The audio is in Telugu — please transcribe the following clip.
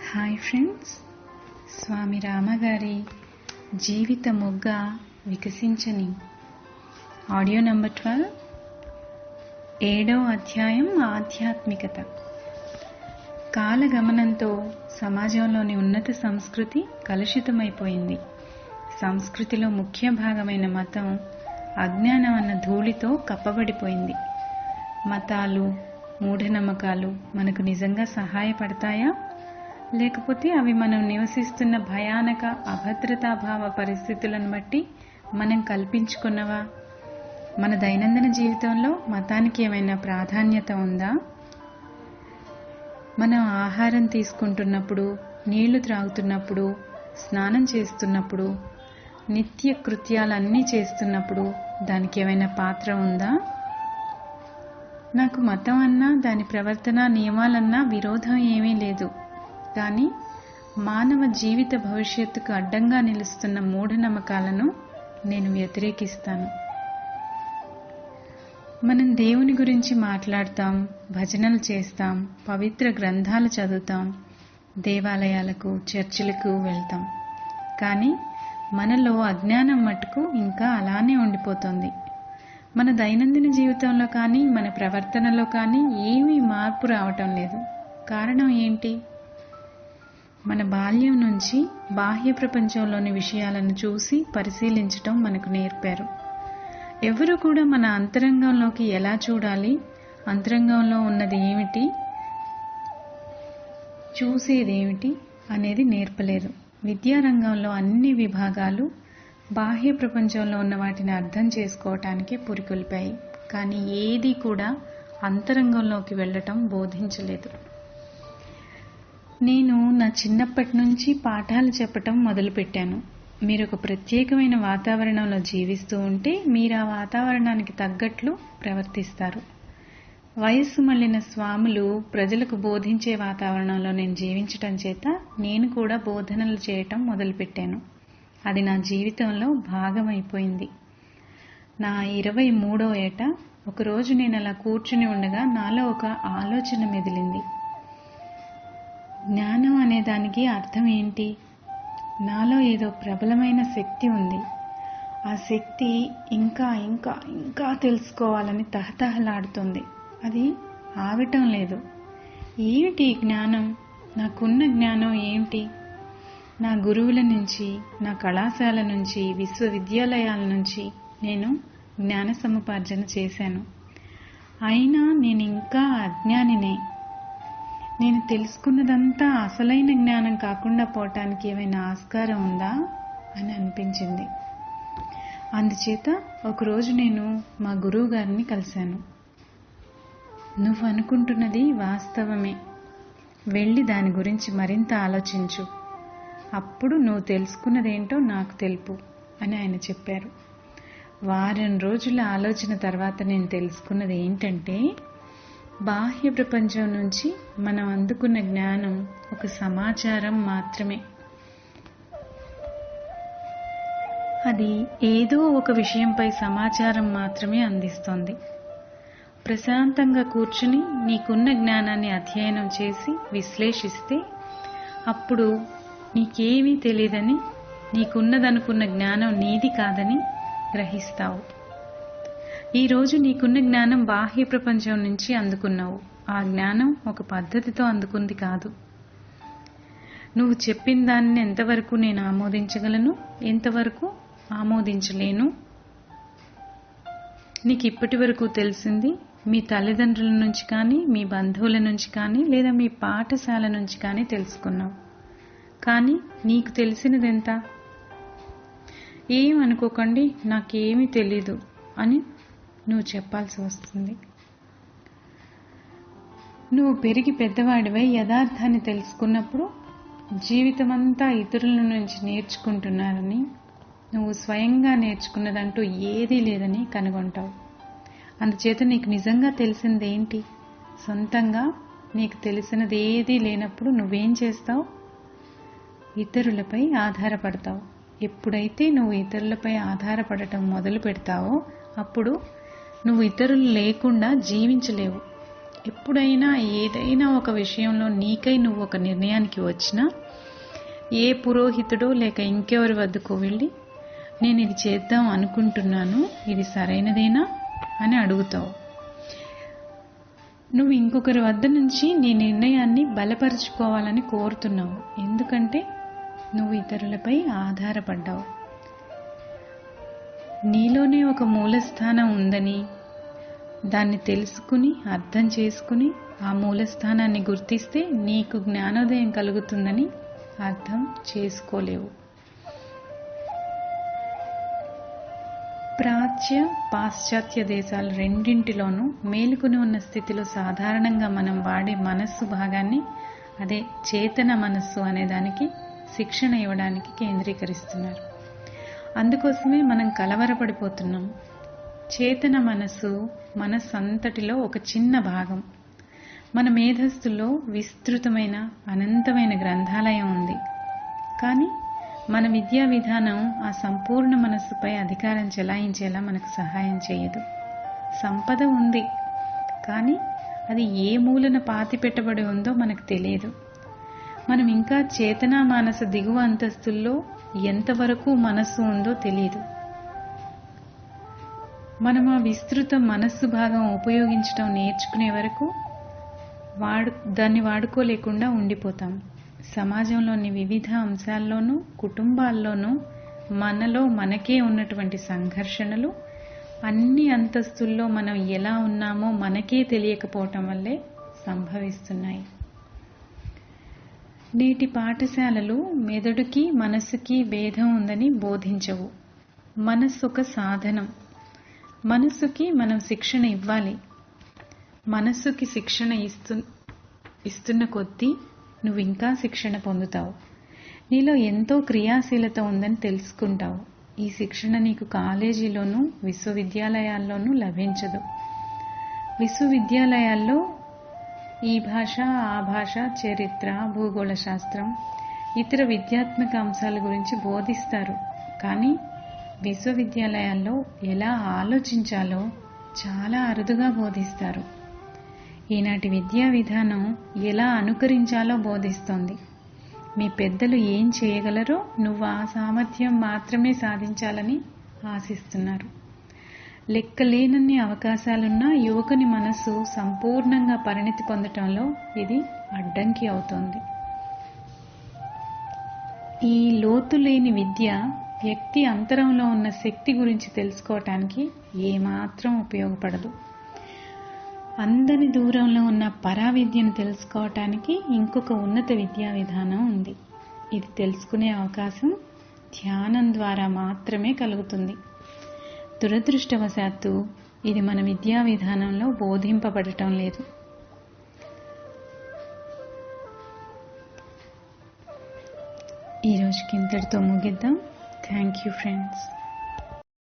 హాయ్ ఫ్రెండ్స్, స్వామి రామగారి జీవిత మొగ్గ వికసించని ఆడియో నంబర్ 12, 7వ అధ్యాయం ఆధ్యాత్మికత. కాలగమనంతో సమాజంలోని ఉన్నత సంస్కృతి కలుషితమైపోయింది. సంస్కృతిలో ముఖ్య భాగమైన మతం అజ్ఞానం అన్న ధూళితో కప్పబడిపోయింది. మతాలు, మూఢనమ్మకాలు మనకు నిజంగా సహాయపడతాయా, లేకపోతే అవి మనం నివసిస్తున్న భయానక అభద్రతాభావ పరిస్థితులను బట్టి మనం కల్పించుకున్నవా? మన దైనందిన జీవితంలో మతానికి ఏమైనా ప్రాధాన్యత ఉందా? మనం ఆహారం తీసుకుంటున్నప్పుడు, నీళ్లు త్రాగుతున్నప్పుడు, స్నానం చేస్తున్నప్పుడు, నిత్య కృత్యాలన్నీ చేస్తున్నప్పుడు దానికి ఏమైనా పాత్ర ఉందా? నాకు మతం అన్నా దాని ప్రవర్తన నియమాలన్నా విరోధం ఏమీ లేదు. కానీ మానవ జీవిత భవిష్యత్తుకు అడ్డంగా నిలుస్తున్న మూఢనమ్మకాలను నేను వ్యతిరేకిస్తాను. మనం దేవుని గురించి మాట్లాడతాం, భజనలు చేస్తాం, పవిత్ర గ్రంథాలు చదువుతాం, దేవాలయాలకు, చర్చిలకు వెళ్తాం. కానీ మనలో అజ్ఞానం మట్టుకు ఇంకా అలానే ఉండిపోతుంది. మన దైనందిన జీవితంలో కానీ మన ప్రవర్తనలో కానీ ఏమీ మార్పు రావటం లేదు. కారణం ఏంటి? మన బాల్యం నుంచి బాహ్య ప్రపంచంలోని విషయాలను చూసి పరిశీలించటం మనకు నేర్పారు. ఎవరు కూడా మన అంతరంగంలోకి ఎలా చూడాలి, అంతరంగంలో ఉన్నది ఏమిటి, చూసేదేమిటి అనేది నేర్పలేరు. విద్యారంగంలో అన్ని విభాగాలు బాహ్య ప్రపంచంలో ఉన్న వాటిని అర్థం చేసుకోవటానికే పురికొల్పాయి. కానీ ఏది కూడా అంతరంగంలోకి వెళ్ళటం బోధించలేదు. నేను నా చిన్నప్పటి నుంచి పాఠాలు చెప్పటం మొదలుపెట్టాను. మీరు ఒక ప్రత్యేకమైన వాతావరణంలో జీవిస్తూ ఉంటే మీరు ఆ వాతావరణానికి తగ్గట్లు ప్రవర్తిస్తారు. వయస్సు మళ్లిన స్వాములు ప్రజలకు బోధించే వాతావరణంలో నేను జీవించటం చేత నేను కూడా బోధనలు చేయటం మొదలుపెట్టాను. అది నా జీవితంలో భాగమైపోయింది. నా 23వ ఏట ఒకరోజు నేను అలా కూర్చుని ఉండగా నాలో ఒక ఆలోచన మెదిలింది. జ్ఞానం అనే దానికి అర్థం ఏంటి? నాలో ఏదో ప్రబలమైన శక్తి ఉంది. ఆ శక్తి ఇంకా ఇంకా ఇంకా తెలుసుకోవాలని తహతహలాడుతుంది. అది ఆగటం లేదు. ఏమిటి జ్ఞానం? నాకున్న జ్ఞానం ఏమిటి? నా గురువుల నుంచి, నా కళాశాల నుంచి, విశ్వవిద్యాలయాల నుంచి నేను జ్ఞాన సముపార్జన చేశాను. అయినా నేను ఇంకా అజ్ఞానినే. నేను తెలుసుకున్నదంతా అసలైన జ్ఞానం కాకుండా పోవటానికి ఏమైనా ఆస్కారం ఉందా అని అనిపించింది. అందుచేత ఒకరోజు నేను మా గురువు గారిని కలిశాను. నువ్వు అనుకుంటున్నది వాస్తవమే. వెళ్ళి దాని గురించి మరింత ఆలోచించు. అప్పుడు నువ్వు తెలుసుకున్నదేంటో నాకు తెలుపు అని ఆయన చెప్పారు. వారం రోజుల ఆలోచన తర్వాత నేను తెలుసుకున్నది ఏంటంటే, బాహ్య ప్రపంచం నుంచి మనం అందుకున్న జ్ఞానం ఒక సమాచారం మాత్రమే. అది ఏదో ఒక విషయంపై సమాచారం మాత్రమే అందిస్తోంది. ప్రశాంతంగా కూర్చుని నీకున్న జ్ఞానాన్ని అధ్యయనం చేసి విశ్లేషిస్తే అప్పుడు నీకేమీ తెలియదని, నీకున్నదనుకున్న జ్ఞానం నీది కాదని గ్రహిస్తావు. ఈరోజు నీకున్న జ్ఞానం బాహ్య ప్రపంచం నుంచి అందుకున్నావు. ఆ జ్ఞానం ఒక పద్ధతితో అందుకుంది కాదు. నువ్వు చెప్పిన దాన్ని ఎంతవరకు నేను ఆమోదించగలను, ఎంతవరకు ఆమోదించలేను? నీకు ఇప్పటి వరకు తెలిసింది మీ తల్లిదండ్రుల నుంచి కానీ, మీ బంధువుల నుంచి కానీ, లేదా మీ పాఠశాల నుంచి కానీ తెలుసుకున్నావు. కానీ నీకు తెలిసినదెంత? ఏమనుకోకండి, నాకేమీ తెలీదు అని నువ్వు చెప్పాల్సి వస్తుంది. నువ్వు పెరిగి పెద్దవాడివై యథార్థాన్ని తెలుసుకున్నప్పుడు జీవితమంతా ఇతరుల నుంచి నేర్చుకుంటున్నారని, నువ్వు స్వయంగా నేర్చుకున్నదంటూ ఏదీ లేదని కనుగొంటావు. అందుచేత నీకు నిజంగా తెలిసిందేంటి? సొంతంగా నీకు తెలిసినది ఏదీ లేనప్పుడు నువ్వేం చేస్తావు? ఇతరులపై ఆధారపడతావు. ఎప్పుడైతే నువ్వు ఇతరులపై ఆధారపడటం మొదలు పెడతావో అప్పుడు నువ్వు ఇతరులు లేకుండా జీవించలేవు. ఎప్పుడైనా ఏదైనా ఒక విషయంలో నీకై నువ్వు ఒక నిర్ణయానికి వచ్చినా ఏ పురోహితుడో లేక ఇంకెవరి వద్దకు వెళ్ళి నేను ఇది చేద్దాం అనుకుంటున్నాను, ఇది సరైనదేనా అని అడుగుతావు. నువ్వు ఇంకొకరి వద్ద నుంచి నీ నిర్ణయాన్ని బలపరుచుకోవాలని కోరుతున్నావు. ఎందుకంటే నువ్వు ఇతరులపై ఆధారపడ్డావు. నీలోనే ఒక మూలస్థానం ఉందని, దాన్ని తెలుసుకుని అర్థం చేసుకుని ఆ మూలస్థానాన్ని గుర్తిస్తే నీకు జ్ఞానోదయం కలుగుతుందని అర్థం చేసుకోలేవు. ప్రాచ్య పాశ్చాత్య దేశాలు రెండింటిలోనూ మేలుకొని ఉన్న స్థితిలో సాధారణంగా మనం వాడే మనస్సు భాగాన్ని, అదే చేతన మనస్సు అనే దానికి శిక్షణ ఇవ్వడానికి కేంద్రీకరిస్తున్నారు. అందుకోసమే మనం కలవరపడిపోతున్నాం. చేతన మనస్సంతటిలో ఒక చిన్న భాగం. మన మేధస్సులో విస్తృతమైన అనంతమైన గ్రంథాలయం ఉంది. కానీ మన విద్యా విధానం ఆ సంపూర్ణ మనస్సుపై అధికారం చెలాయించేలా మనకు సహాయం చేయదు. సంపద ఉంది, కానీ అది ఏ మూలన పాతి పెట్టబడి ఉందో మనకు తెలియదు. మనం ఇంకా చేతనా మానస దిగువ అంతస్తుల్లో ఎంతవరకు మనస్సు ఉందో తెలియదు. మనం ఆ విస్తృత మనస్సు భాగం ఉపయోగించడం నేర్చుకునే వరకు దాన్ని వాడుకోలేకుండా ఉండిపోతాం. సమాజంలోని వివిధ అంశాల్లోనూ కుటుంబాల్లోనూ మనలో మనకే ఉన్నటువంటి సంఘర్షణలు అన్ని అంతస్తుల్లో మనం ఎలా ఉన్నామో మనకే తెలియకపోవటం వల్లే సంభవిస్తున్నాయి. నేటి పాఠశాలలు మెదడుకి మనస్సుకి భేదం ఉందని బోధించవు. మనస్సు ఒక సాధనం. మనస్సుకి మనం శిక్షణ ఇవ్వాలి. మనస్సుకి శిక్షణ ఇస్తున్న కొద్దీ నువ్వు ఇంకా శిక్షణ పొందుతావు. నీలో ఎంతో క్రియాశీలత ఉందని తెలుసుకుంటావు. ఈ శిక్షణ నీకు కాలేజీలోనూ విశ్వవిద్యాలయాల్లోనూ లభించదు. విశ్వవిద్యాలయాల్లో ఈ భాష, ఆ భాష, చరిత్ర, భూగోళ శాస్త్రం, ఇతర విద్యాత్మక అంశాల గురించి బోధిస్తారు. కానీ విశ్వవిద్యాలయాల్లో ఎలా ఆలోచించాలో చాలా అరుదుగా బోధిస్తారు. ఈనాటి విద్యా విధానం ఎలా అనుకరించాలో బోధిస్తోంది. మీ పెద్దలు ఏం చేయగలరో నువ్వు ఆ సామర్థ్యం మాత్రమే సాధించాలని ఆశిస్తున్నారు. లెక్కలేనన్ని అవకాశాలున్నా యువకుని మనసు సంపూర్ణంగా పరిణితి పొందటంలో ఇది అడ్డంకి అవుతోంది. ఈ లోతులేని విద్య వ్యక్తి అంతరంలో ఉన్న శక్తి గురించి తెలుసుకోవటానికి ఏమాత్రం ఉపయోగపడదు. అందని దూరంలో ఉన్న పరావిద్యను తెలుసుకోవటానికి ఇంకొక ఉన్నత విద్యా విధానం ఉంది. ఇది తెలుసుకునే అవకాశం ధ్యానం ద్వారా మాత్రమే కలుగుతుంది. దురదృష్టవశాత్తు ఇది మన విద్యా విధానంలో బోధింపబడటం లేదు. ఈ రోజుకి ఇంతటితో ముగిద్దాం. Thank you friends.